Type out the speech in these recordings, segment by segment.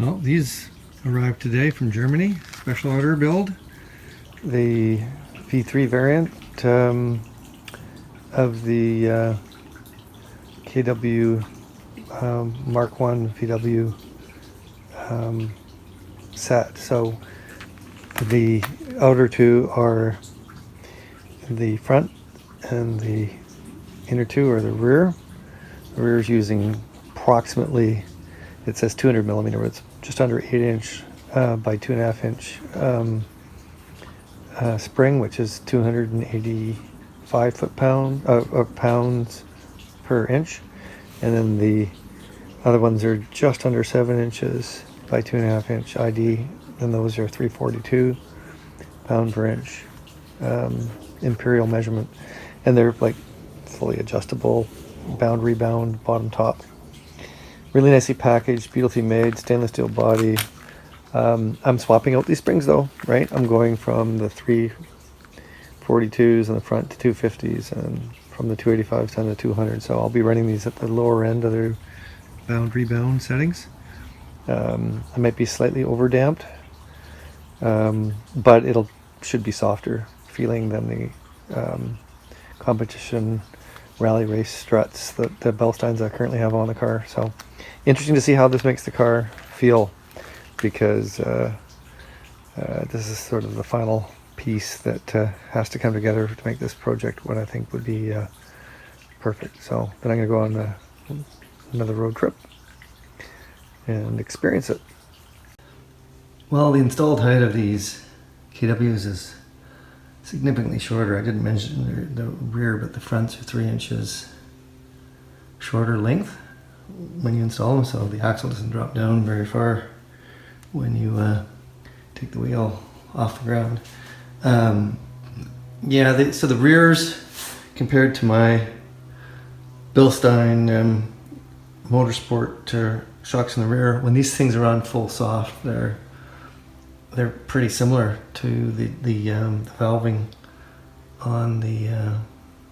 Well, these arrived today from Germany, special order build. The V3 variant of the KW Mk1 VW set. So the outer two are the front and the inner two are the rear. The rear is using approximately, it says 200 millimeter, but it's just under 8 inch by 2.5 inch spring, which is 285 pounds per inch. And then the other ones are just under 7 inches by 2.5 inch ID, and those are 342 pound per inch imperial measurement, and they're like fully adjustable, bound rebound bottom top, really nicely packaged, beautifully made, stainless steel body. I'm swapping out these springs though, right? I'm going from the 342s in the front to 250s, and from the 285s down to 200. So I'll be running these at the lower end of their bound rebound settings. I might be slightly over damped, but it'll should be softer feeling than the competition rally race struts that the Bilsteins I currently have on the car. So interesting to see how this makes the car feel, because this is sort of the final piece that has to come together to make this project what I think would be perfect. So then I'm going to go on another road trip and experience it. Well, the installed height of these KWs is significantly shorter. I didn't mention the rear, but the fronts are 3 inches shorter length when you install them, so the axle doesn't drop down very far when you take the wheel off the ground. So the rears, compared to my Bilstein Motorsport shocks in the rear, when these things are on full soft, they're pretty similar to the valving on the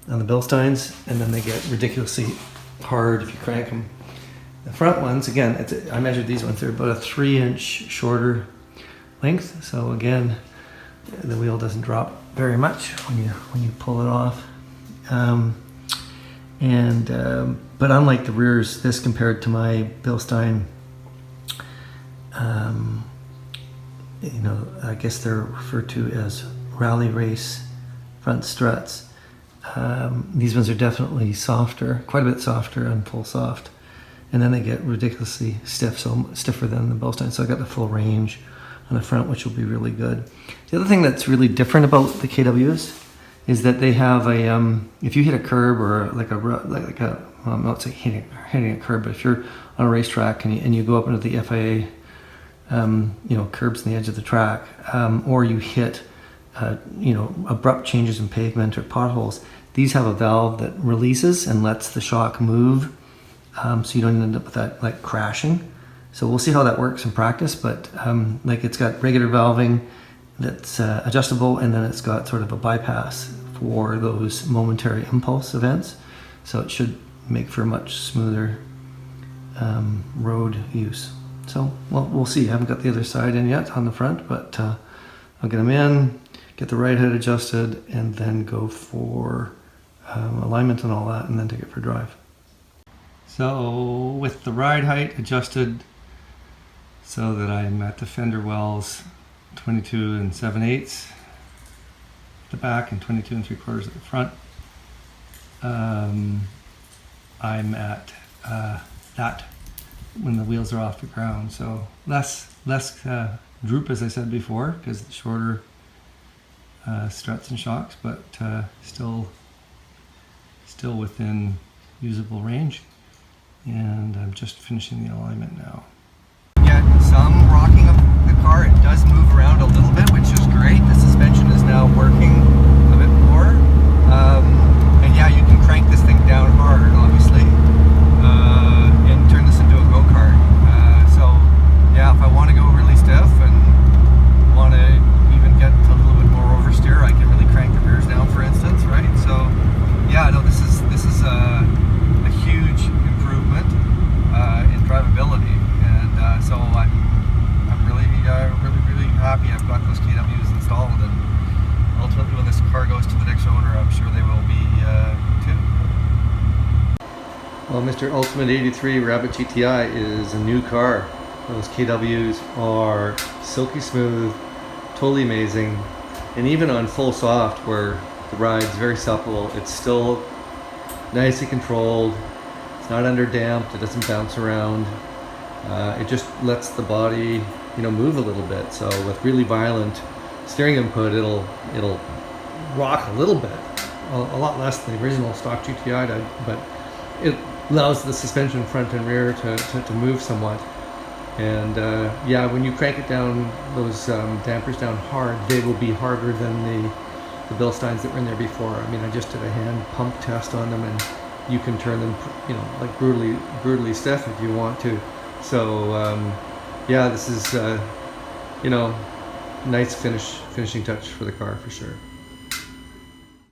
Bilsteins, and then they get ridiculously hard if you crank them. The front ones, again, I measured these ones, they're about a 3 inch shorter length, so again the wheel doesn't drop very much when you pull it off. But unlike the rears, this compared to my Bilstein, I guess they're referred to as rally race front struts. These ones are definitely softer, quite a bit softer and full soft, and then they get ridiculously stiff, so stiffer than the Bilstein. So I got the full range on the front, which will be really good. The other thing that's really different about the KWs is that they have a if you hit a curb or I'm not saying hitting a curb, but if you're on a racetrack and you go up into the FIA curbs on the edge of the track, or you hit abrupt changes in pavement or potholes, these have a valve that releases and lets the shock move, so you don't end up with that like crashing. So we'll see how that works in practice, but it's got regular valving that's adjustable, and then it's got sort of a bypass for those momentary impulse events, so it should make for a much smoother road use. So, well, we'll see. I haven't got the other side in yet on the front, but I'll get them in, get the ride height adjusted, and then go for alignment and all that, and then take it for a drive. So, with the ride height adjusted so that I'm at the fender wells 22 7/8 at the back and 22 3/4 at the front, I'm at that when the wheels are off the ground, so less droop, as I said before, because the shorter struts and shocks, but still within usable range. And I'm just finishing the alignment now. Get some rocking of the car. It does move around a little bit, which is great. The suspension is now working a bit more, and yeah, you can crank this thing down hard, obviously, and turn this into a go-kart. So yeah, if I want to go really stiff and want to even get a little bit more oversteer, I can really crank the rears down, for instance, right? So yeah, no, this is a huge improvement in drivability. Well, Mr. Ultimate 83 Rabbit GTI is a new car. Those KWs are silky smooth, totally amazing, and even on full soft where the ride's very supple, it's still nicely controlled. It's not under damped, it doesn't bounce around. It just lets the body, move a little bit. So with really violent steering input, it'll rock a little bit, a lot less than the original stock GTI did, but it allows the suspension front and rear to move somewhat. And yeah, when you crank it down, those dampers down hard, they will be harder than the Bilsteins that were in there before. I mean, I just did a hand pump test on them, and you can turn them, like brutally stiff if you want to. So yeah, this is nice finishing touch for the car for sure.